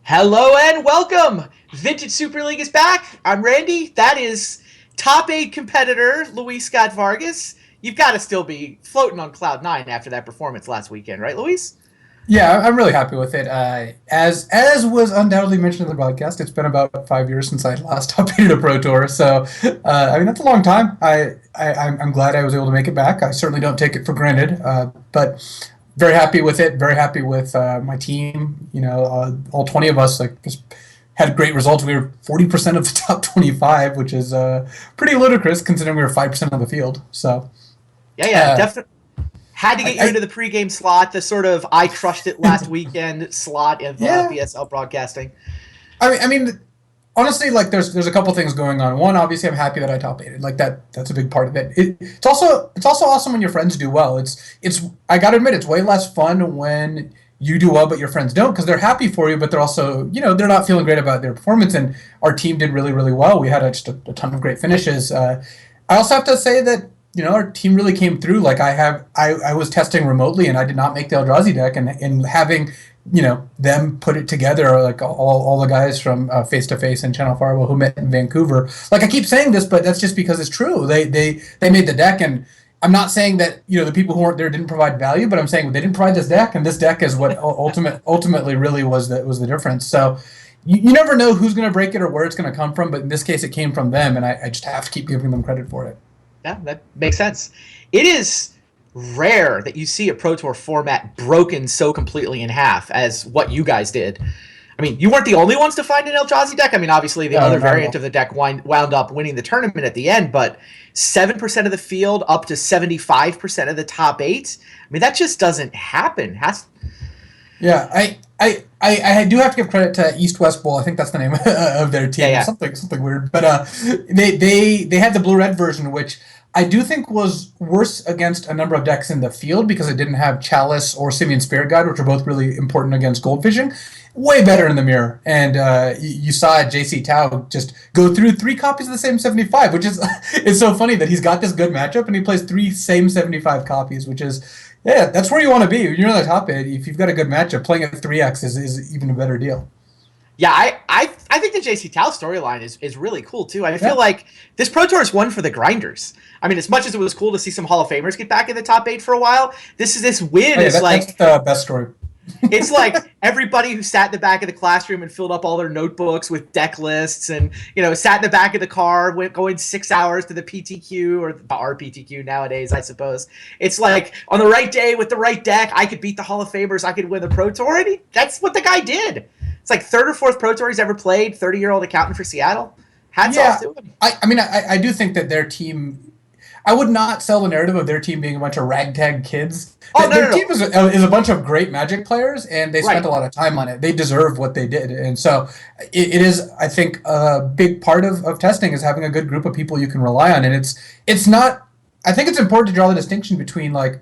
Hello and welcome! Vintage Super League is back. I'm Randy. That is top 8 competitor Luis Scott Vargas. You've got to still be floating on cloud 9 after that performance last weekend, right, Luis? Yeah, I'm really happy with it. As was undoubtedly mentioned in the broadcast, it's been about 5 years since I last updated a Pro Tour. So, that's a long time. I'm glad I was able to make it back. I certainly don't take it for granted, but very happy with it. Very happy with my team. All 20 of us just had great results. We were 40% of the top 25, which is pretty ludicrous considering we were 5% of the field. So, Yeah, uh, definitely. Had to get you I into the pregame slot, the sort of I crushed it last weekend slot of yeah. VSL broadcasting. I mean, honestly, like there's a couple things going on. One, obviously, I'm happy that I top aided. Like that's a big part of it. It's also awesome when your friends do well. It's I gotta admit, it's way less fun when you do well but your friends don't because they're happy for you, but they're also they're not feeling great about their performance. And our team did really well. We had just a ton of great finishes. I also have to say that. Our team really came through. Like I was testing remotely and I did not make the Eldrazi deck, and having them put it together, like all the guys from Face to Face and Channel Firewall who met in Vancouver. Like I keep saying this, but that's just because it's true. They made the deck, and I'm not saying that the people who weren't there didn't provide value, but I'm saying they didn't provide this deck, and this deck is what ultimately really was the difference. So you never know who's going to break it or where it's going to come from, but in this case, it came from them, and I just have to keep giving them credit for it. Yeah, that makes sense. It is rare that you see a Pro Tour format broken so completely in half as what you guys did. I mean, you weren't the only ones to find an Eldrazi deck. I mean, obviously, the No, other not at variant all. of the deck wound up winning the tournament at the end, but 7% of the field up to 75% of the top 8. I mean, that just doesn't happen. Yeah, I do have to give credit to East West Bowl. I think that's the name of their Yeah, team. yeah. Something weird, but they had the blue red version, which I do think was worse against a number of decks in the field because it didn't have Chalice or Simian Spirit Guide, which are both really important against Gold Fishing. Way better in the mirror, and you saw JC Tao just go through 3 copies of the same 75, which is it's so funny that he's got this good matchup and he plays 3 same 75 copies, which is yeah, that's where you want to be. You're on the top end. If you've got a good matchup, playing at 3x is even a better deal. Yeah, I think the JC Tao storyline is really cool too. I feel Yeah. like this Pro Tour is one for the grinders. I mean, as much as it was cool to see some Hall of Famers get back in the top 8 for a while, this win Oh yeah, is that's like the best story. it's like everybody who sat in the back of the classroom and filled up all their notebooks with deck lists and, sat in the back of the car, went going 6 hours to the PTQ or the RPTQ nowadays, I suppose. It's like on the right day with the right deck, I could beat the Hall of Famers, I could win the Pro Tour, and that's what the guy did. It's like third or fourth Pro Tour he's ever played, 30-year-old accountant for Seattle. Hats off Yeah, to him. I do think that their team. I would not sell the narrative of their team being a bunch of ragtag kids. Oh, no, Their no, team no. is a bunch of great Magic players, and they spent Right. a lot of time on it. They deserve what they did, and so it is. I think a big part of testing is having a good group of people you can rely on, and it's not. I think it's important to draw the distinction between like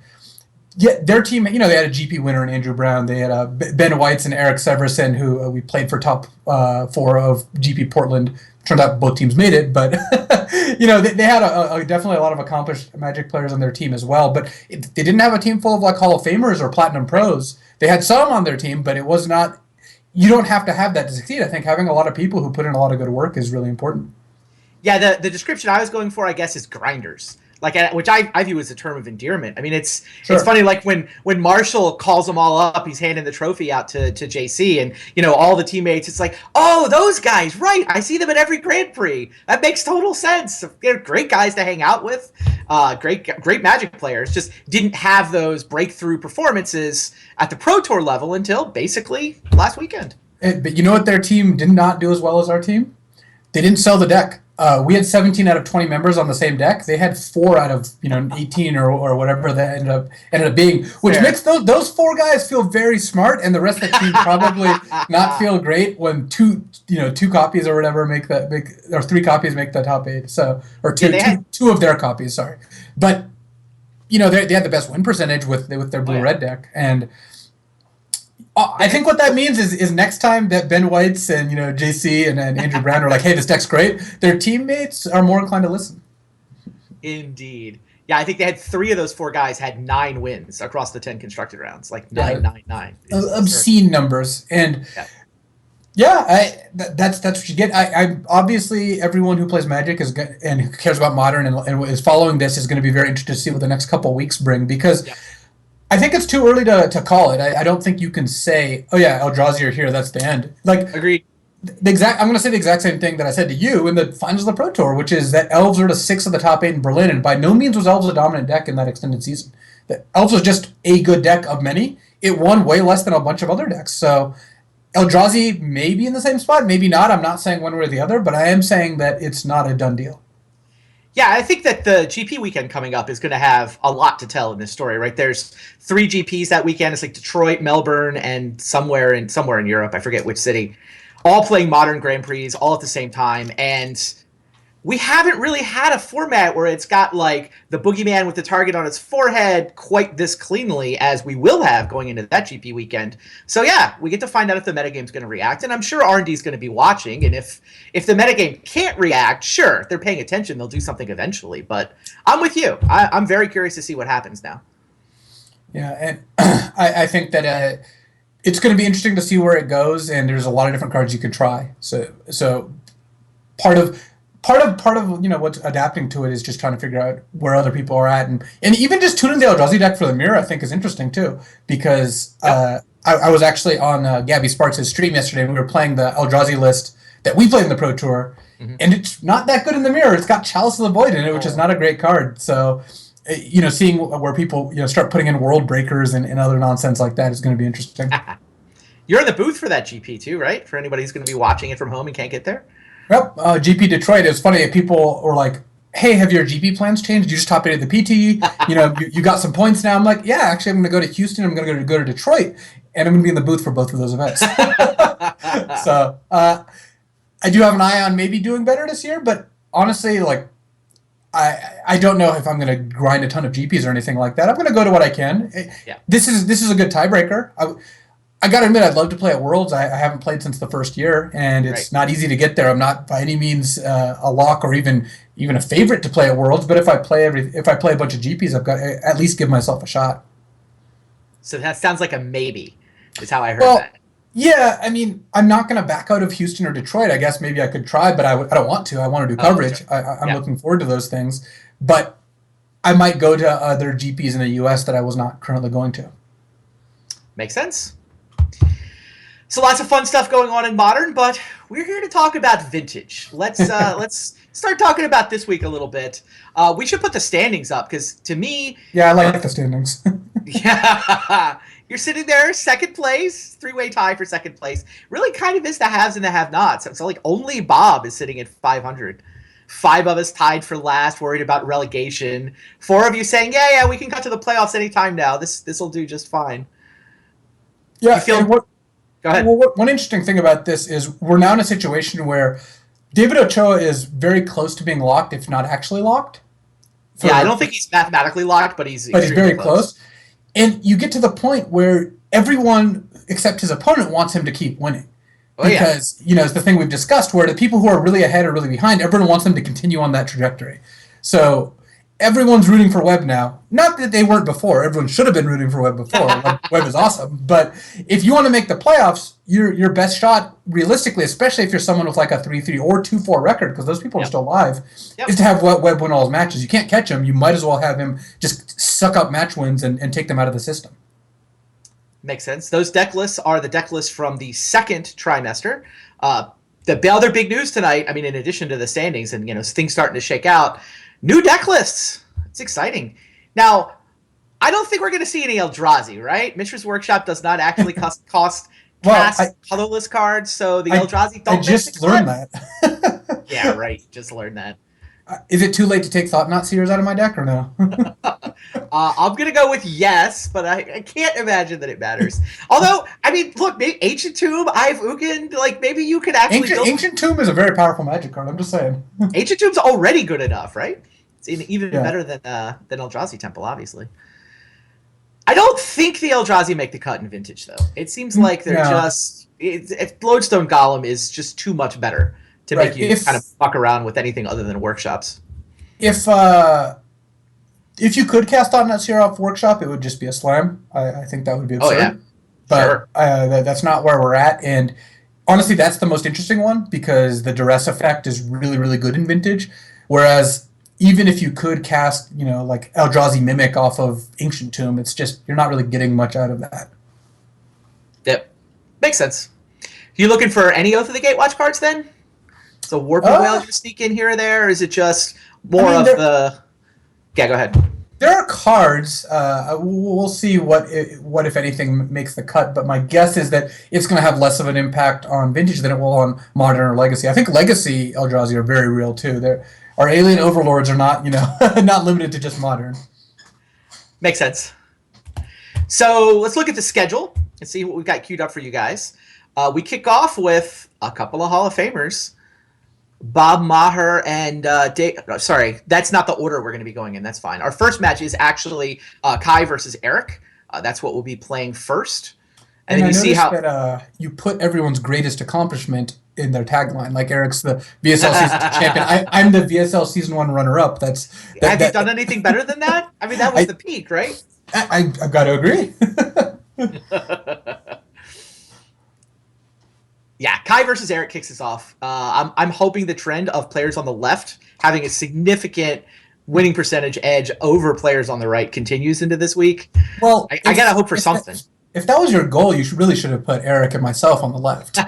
yeah, their team, they had a GP winner in Andrew Brown. They had Ben Whites and Eric Severson, who we played for top 4 of GP Portland. Turned out both teams made it, but they had definitely a lot of accomplished Magic players on their team as well. But they didn't have a team full of like Hall of Famers or Platinum Pros. They had some on their team, but it was not. You don't have to have that to succeed. I think having a lot of people who put in a lot of good work is really important. Yeah, the description I was going for, I guess, is grinders. Like, which I view as a term of endearment. I mean, it's Sure. funny. Like when Marshall calls them all up, he's handing the trophy out to JC, and all the teammates. It's like, oh, those guys, right? I see them at every Grand Prix. That makes total sense. They're great guys to hang out with. Great Magic players. Just didn't have those breakthrough performances at the Pro Tour level until basically last weekend. But you know what their team did not do as well as our team? They didn't sell the deck. We had 17 out of 20 members on the same deck. They had 4 out of 18 or whatever that ended up being, which Fair. makes those 4 guys feel very smart, and the rest of the team probably not feel great when two copies or whatever make or 3 copies make the top 8. So or Yeah, two they two had. two of their copies, sorry, but they had the best win percentage with their Oh blue yeah. red deck. And I think what that means is next time that Ben Whites and JC and Andrew Brown are like, hey, this deck's great, their teammates are more inclined to listen. Indeed. Yeah, I think they had 3 of those 4 guys had 9 wins across the 10 constructed rounds. Like Yeah, 999 is absurd. obscene numbers. And Yeah. Yeah, that's what you get. I obviously everyone who plays Magic and who cares about Modern and is following this is going to be very interested to see what the next couple weeks bring because Yep. I think it's too early to call it. I don't think you can say, oh yeah, Eldrazi are here, that's the end. Like Agreed. I'm going to say the exact same thing that I said to you in the finals of the Pro Tour, which is that Elves are the 6 of the top 8 in Berlin, and by no means was Elves a dominant deck in that extended season. The Elves was just a good deck of many. It won way less than a bunch of other decks. So Eldrazi may be in the same spot, maybe not. I'm not saying one way or the other, but I am saying that it's not a done deal. Yeah, I think that the GP weekend coming up is going to have a lot to tell in this story, right? There's 3 GPs that weekend. It's like Detroit, Melbourne, and somewhere in Europe. I forget which city. All playing Modern Grand Prix all at the same time, and we haven't really had a format where it's got like the boogeyman with the target on its forehead quite this cleanly as we will have going into that GP weekend. So yeah, we get to find out if the metagame's going to react, and I'm sure R&D is going to be watching. And if the metagame can't react, sure, if they're paying attention, they'll do something eventually. But I'm with you. I'm very curious to see what happens now. Yeah, and I think that it's going to be interesting to see where it goes, and there's a lot of different cards you could try. So part of what's adapting to it is just trying to figure out where other people are at, and even just tuning the Eldrazi deck for the mirror I think is interesting too because I was actually on Gabby Sparks' stream yesterday and we were playing the Eldrazi list that we played in the Pro Tour, and it's not that good in the mirror. It's got Chalice of the Void in it, which is not a great card. So seeing where people start putting in World Breakers and other nonsense like that is going to be interesting. You're in the booth for that GP too, right? For anybody who's going to be watching it from home and can't get there. Yep, GP Detroit. It was funny. People were like, "Hey, have your GP plans changed? You just top 8 at the PT. You got some points now." I'm like, "Yeah, actually, I'm going to go to Houston. I'm going to go to Detroit, and I'm going to be in the booth for both of those events." So I do have an eye on maybe doing better this year, but honestly, like I don't know if I'm going to grind a ton of GPs or anything like that. I'm going to go to what I can. Yeah. This is a good tiebreaker. I got to admit, I'd love to play at Worlds. I haven't played since the first year, and it's not easy to get there. I'm not by any means a lock or even a favorite to play at Worlds. But if I play a bunch of GPs, I've got to at least give myself a shot. So that sounds like a maybe, is how I heard that. Yeah, I mean, I'm not going to back out of Houston or Detroit. I guess maybe I could try, but I don't want to. I want to do coverage. Sure. I'm looking forward to those things. But I might go to other GPs in the U.S. that I was not currently going to. Makes sense. So lots of fun stuff going on in Modern, but we're here to talk about Vintage. Let's start talking about this week a little bit. We should put the standings up because to me, I like the standings. Yeah, you're sitting there, second place, 3-way tie for second place. Really, kind of is the haves and the have-nots. So like only Bob is sitting at 500. 5 of us tied for last, worried about relegation. 4 of you saying, yeah, we can cut to the playoffs anytime now. This will do just fine. Yeah. Go ahead. Well, one interesting thing about this is we're now in a situation where David Ochoa is very close to being locked, if not actually locked. I don't think he's mathematically locked, but he's very close. And you get to the point where everyone except his opponent wants him to keep winning. Because, it's the thing we've discussed where the people who are really ahead or really behind, everyone wants them to continue on that trajectory. So everyone's rooting for Webb now. Not that they weren't before. Everyone should have been rooting for Webb before. Webb is awesome. But if you want to make the playoffs, your best shot, realistically, especially if you're someone with like a 3-3 or 2-4 record, because those people are still alive, is to have Webb win all his matches. You can't catch him. You might as well have him just suck up match wins and take them out of the system. Makes sense. Those deck lists are the deck lists from the second trimester. The other big news tonight, I mean, in addition to the standings and things starting to shake out, new deck lists. It's exciting. Now, I don't think we're going to see any Eldrazi, right? Mishra's Workshop does not actually cost colorless cards, so the Eldrazi don't. I just learned that. Yeah, right. Just learned that. Is it too late to take Thought-Knot Seers out of my deck or no? I'm going to go with yes, but I can't imagine that it matters. Although, I mean, look, maybe Ancient Tomb, I've Ugin, like maybe you could actually Ancient Tomb is a very powerful Magic card, I'm just saying. Ancient Tomb's already good enough, right? It's even better than Eldrazi Temple, obviously. I don't think the Eldrazi make the cut in Vintage, though. It seems like they're just... Lodestone Golem is just too much better to make you kind of fuck around with anything other than workshops. If you could cast Thought-Knot Seer off Workshop, it would just be a slam. I think that would be absurd. Oh, yeah. But that's not where we're at. And honestly, that's the most interesting one because the duress effect is really, really good in Vintage. Whereas even if you could cast, like Eldrazi Mimic off of Ancient Tomb, it's just you're not really getting much out of that. Yep. Makes sense. You looking for any Oath of the Gatewatch cards then? So Warping Whale you sneak in here or there, or is it just more of the... Yeah, go ahead. There are cards. We'll see what if anything makes the cut. But my guess is that it's going to have less of an impact on Vintage than it will on Modern or Legacy. I think Legacy Eldrazi are very real too. Our alien overlords are not not limited to just Modern. Makes sense. So let's look at the schedule and see what we've got queued up for you guys. We kick off with a couple of Hall of Famers. Bob Maher and Dave. Sorry, that's not the order we're going to be going in. That's fine. Our first match is actually Kai versus Eric. That's what we'll be playing first. And then you see how that, you put everyone's greatest accomplishment in their tagline. Like Eric's the VSL season champion. I'm the VSL season 1 runner-up. Have you done anything better than that? I mean, that was the peak, right? I've got to agree. Yeah, Kai versus Eric kicks us off. I'm hoping the trend of players on the left having a significant winning percentage edge over players on the right continues into this week. Well, I gotta hope for something. If that was your goal, you really should have put Eric and myself on the left.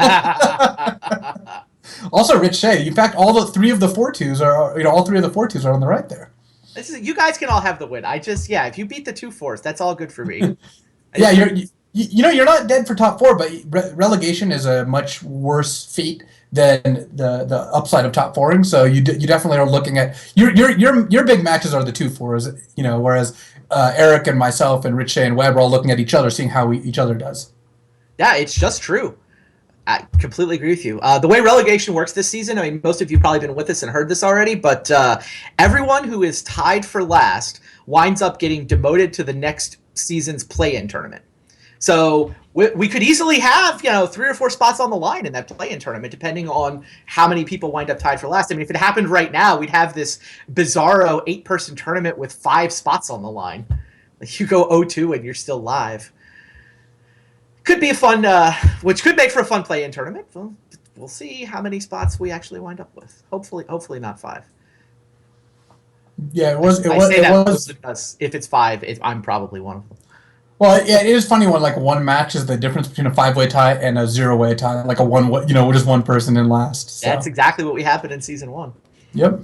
Also, Rich Shea. In fact, all 3 of the 4-2s are on the right there. You guys can all have the win. If you beat the 2-4s, that's all good for me. Yeah, you're not dead for top 4, but relegation is a much worse feat than the upside of top 4ing. So you definitely are looking at your big matches are the 2-4s, whereas Eric and myself and Rich Shea and Webb are all looking at each other, seeing how each other does. Yeah, it's just true. I completely agree with you. The way relegation works this season, I mean, most of you have probably been with us and heard this already, but everyone who is tied for last winds up getting demoted to the next season's play-in tournament. So we could easily have 3 or 4 spots on the line in that play-in tournament, depending on how many people wind up tied for last. I mean, if it happened right now, we'd have this bizarro 8-person tournament with 5 spots on the line. Like you go 0-2 and you're still live. Could be a fun, which could make for a fun play-in tournament. We'll see how many spots we actually wind up with. Hopefully not 5. Yeah, it was. Because if it's 5, I'm probably one of them. Well, yeah, it is funny when one match is the difference between a 5-way tie and a 0-way tie, like a one-way, just one person in last. So. That's exactly what we happened in season 1. Yep.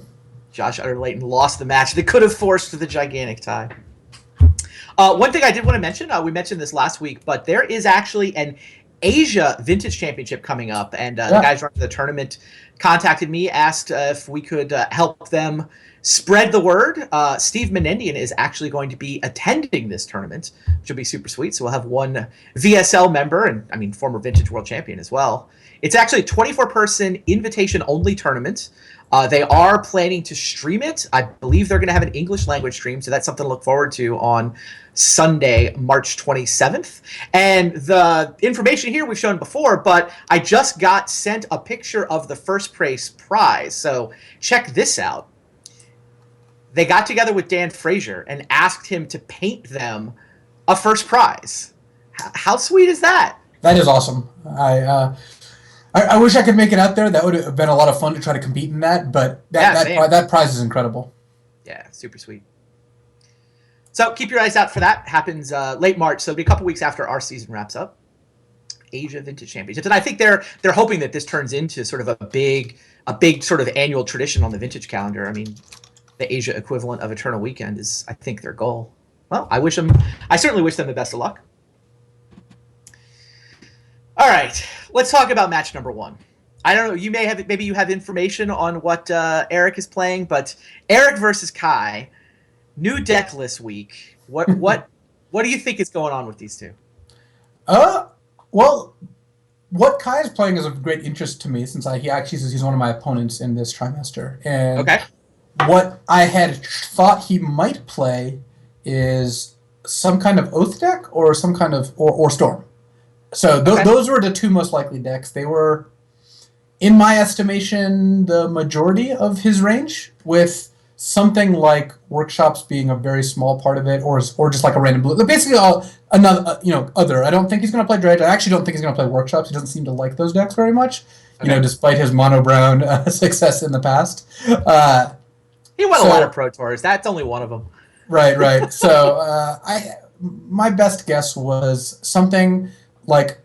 Josh Utter-Layton lost the match that could have forced the gigantic tie. One thing I did want to mention, we mentioned this last week, but there is actually an Asia Vintage Championship coming up, and the guys running the tournament contacted me, asked if we could help them spread the word. Steve Menendian is actually going to be attending this tournament, which will be super sweet. So we'll have one VSL member, and former Vintage World Champion as well. It's actually a 24-person invitation-only tournament. They are planning to stream it. I believe they're going to have an English language stream, so that's something to look forward to on Sunday, March 27th. And the information here we've shown before, but I just got sent a picture of the first place prize. So check this out. They got together with Dan Frazier and asked him to paint them a first prize. How sweet is that? That is awesome. I wish I could make it out there. That would have been a lot of fun to try to compete in that, but that prize is incredible. Yeah, super sweet. So keep your eyes out for that. Happens late March, so it'll be a couple weeks after our season wraps up. Asia Vintage Championships, and I think they're hoping that this turns into sort of a big sort of annual tradition on the Vintage calendar. I mean, the Asia equivalent of Eternal Weekend is, I think, their goal. Well, I certainly wish them the best of luck. All right, let's talk about match number 1. I don't know, maybe you have information on what Eric is playing, but Eric versus Kai, new deck list week. What do you think is going on with these two? Well, what Kai is playing is of great interest to me since he actually says he's one of my opponents in this trimester. And okay. What I had thought he might play is some kind of Oath deck or some kind of or Storm. So those were the 2 most likely decks. They were, in my estimation, the majority of his range, with something like workshops being a very small part of it, or just like a random blue. Basically, other. I don't think he's going to play dredge. I actually don't think he's going to play workshops. He doesn't seem to like those decks very much. Okay. Despite his mono brown success in the past. He won a lot of Pro Tours. That's only one of them. Right. So my best guess was something like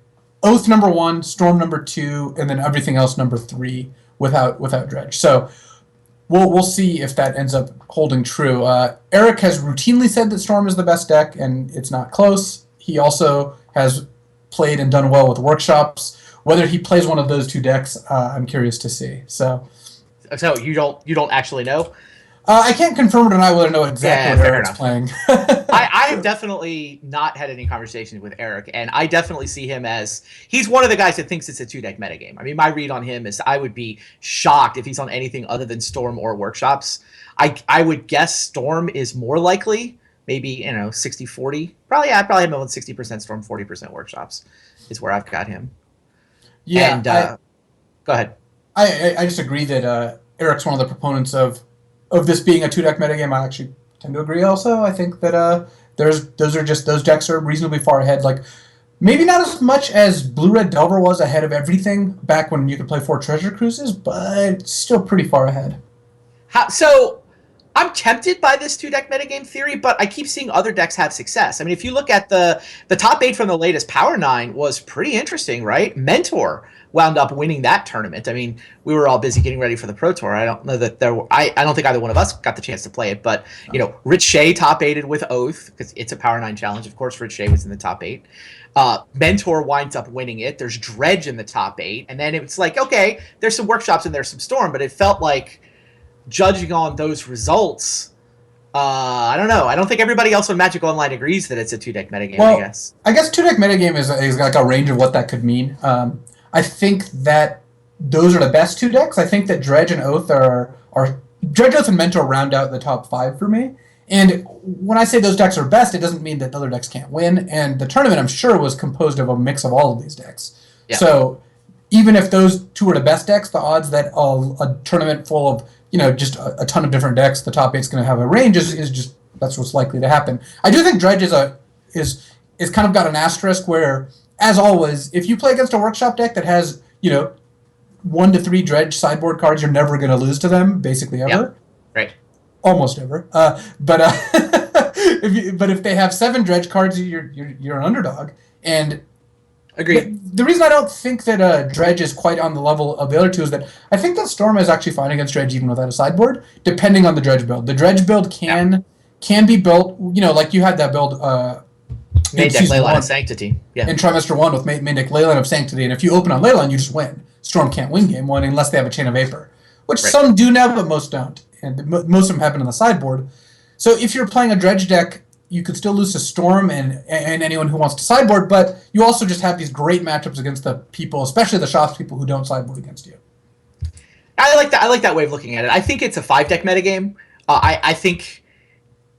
Oath number 1, Storm number 2, and then everything else number 3 without dredge. So we'll see if that ends up holding true. Eric has routinely said that Storm is the best deck, and it's not close. He also has played and done well with workshops. Whether he plays one of those two decks, I'm curious to see. So you don't actually know? I can't confirm or deny whether I know exactly what Eric's playing. I have definitely not had any conversations with Eric, and I definitely see him as he's one of the guys that thinks it's a 2-deck metagame. I mean, my read on him is I would be shocked if he's on anything other than Storm or Workshops. I would guess Storm is more likely, maybe 60-40. Probably have him on 60% Storm, 40% Workshops is where I've got him. Yeah, and go ahead. I just agree that Eric's one of the proponents of this being a 2-deck metagame. I actually tend to agree also. I think that those decks are reasonably far ahead. Like, maybe not as much as Blue-Red Delver was ahead of everything back when you could play 4 Treasure Cruises, but still pretty far ahead. So I'm tempted by this 2-deck metagame theory, but I keep seeing other decks have success. I mean, if you look at the top 8 from the latest Power 9 was pretty interesting, right? Mentor wound up winning that tournament. I mean, we were all busy getting ready for the Pro Tour. I don't know that I don't think either one of us got the chance to play it, but Rich Shea top 8'd with Oath because it's a Power 9 challenge. Of course, Rich Shea was in the top 8. Mentor winds up winning it. There's Dredge in the top 8, and then it's like, okay, there's some Workshops and there's some Storm, but it felt like, judging on those results, I don't know. I don't think everybody else on Magic Online agrees that it's a 2-deck metagame, I guess. I guess 2-deck metagame is like a range of what that could mean. I think that those are the best 2 decks. I think that Dredge and Oath are Dredge, Oath, and Mentor round out the top 5 for me. And when I say those decks are best, it doesn't mean that other decks can't win. And the tournament, I'm sure, was composed of a mix of all of these decks. Yeah. So even if those 2 are the best decks, the odds that a tournament full of just a ton of different decks, the top 8's going to have a range is just, that's what's likely to happen. I do think Dredge is kind of got an asterisk where, as always, if you play against a Workshop deck that has 1 to 3 Dredge sideboard cards, you're never going to lose to them, basically ever. Yep. Right. Almost ever. But if they have 7 Dredge cards, you're an underdog. And agreed. The reason I don't think that Dredge is quite on the level of the other 2 is that I think that Storm is actually fine against Dredge even without a sideboard, depending on the Dredge build. The Dredge build can be built, like you had that build Main deck Leyline of Sanctity. Yeah. In Trimester 1 with main deck Leyline of Sanctity, and if you open on Leyline, you just win. Storm can't win game 1 unless they have a Chain of Vapor, which some do now, but most don't. And most of them happen on the sideboard. So if you're playing a Dredge deck, you could still lose to Storm and anyone who wants to sideboard, but you also just have these great matchups against the people, especially the Shops people who don't sideboard against you. I like that way of looking at it. I think it's a 5-deck metagame. I think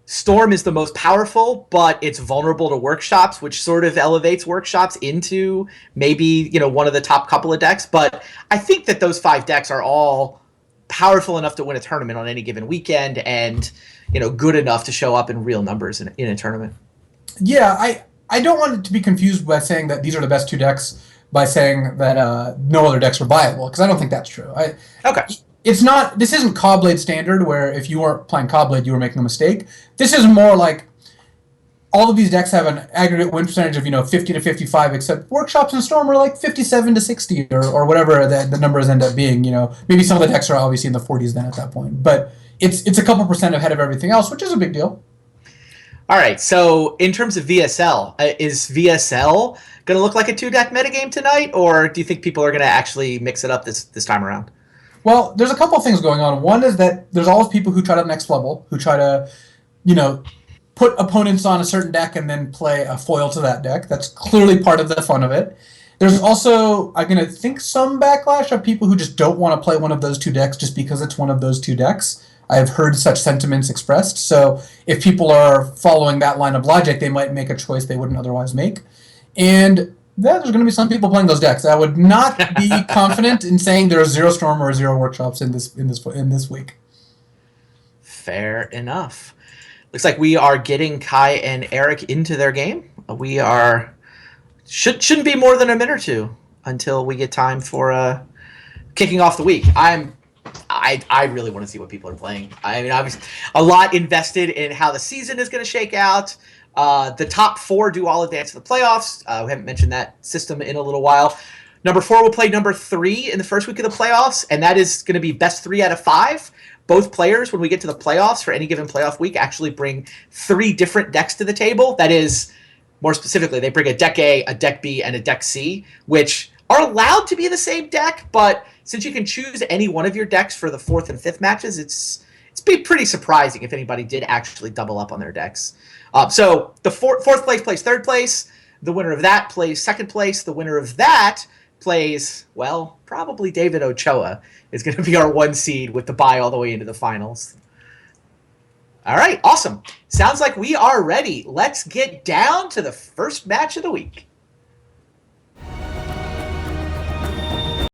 Storm is the most powerful, but it's vulnerable to Workshops, which sort of elevates Workshops into maybe one of the top couple of decks. But I think that those 5 decks are all powerful enough to win a tournament on any given weekend, and good enough to show up in real numbers in a tournament. Yeah, I don't want it to be confused by saying that these are the best 2 decks by saying that no other decks are viable, because I don't think that's true. Okay. This isn't Cobblade standard, where if you weren't playing Cobblade, you were making a mistake. This is more like all of these decks have an aggregate win percentage of 50 to 55, except Workshops and Storm are like 57 to 60 or whatever the numbers end up being. Maybe some of the decks are obviously in the 40s then at that point, but it's a couple percent ahead of everything else, which is a big deal. All right, so in terms of VSL, is VSL going to look like a 2-deck metagame tonight, or do you think people are going to actually mix it up this time around? Well, there's a couple of things going on. One is that there's always people who try to next level, who try to, put opponents on a certain deck and then play a foil to that deck. That's clearly part of the fun of it. There's also, I'm going to think, some backlash of people who just don't want to play one of those 2 decks just because it's one of those 2 decks. I have heard such sentiments expressed. So if people are following that line of logic, they might make a choice they wouldn't otherwise make. And there's going to be some people playing those decks. I would not be confident in saying there are 0 Storm or 0 Workshops in this week. Fair enough. Looks like we are getting Kai and Eric into their game. We are shouldn't be more than a minute or two until we get time for kicking off the week. I really want to see what people are playing. I mean, obviously, a lot invested in how the season is going to shake out. The top 4 do all advance to the playoffs. We haven't mentioned that system in a little while. Number 4 will play number 3 in the first week of the playoffs, and that is going to be best 3 out of 5. Both players, when we get to the playoffs for any given playoff week, actually bring 3 different decks to the table. That is, more specifically, they bring a deck A, a deck B, and a deck C, which are allowed to be the same deck, but since you can choose any one of your decks for the 4th and 5th matches, it's be pretty surprising if anybody did actually double up on their decks. So the 4th place plays 3rd place. The winner of that plays 2nd place. The winner of that plays, well, probably David Ochoa is going to be our 1 seed with the bye all the way into the finals. All right, awesome. Sounds like we are ready. Let's get down to the first match of the week.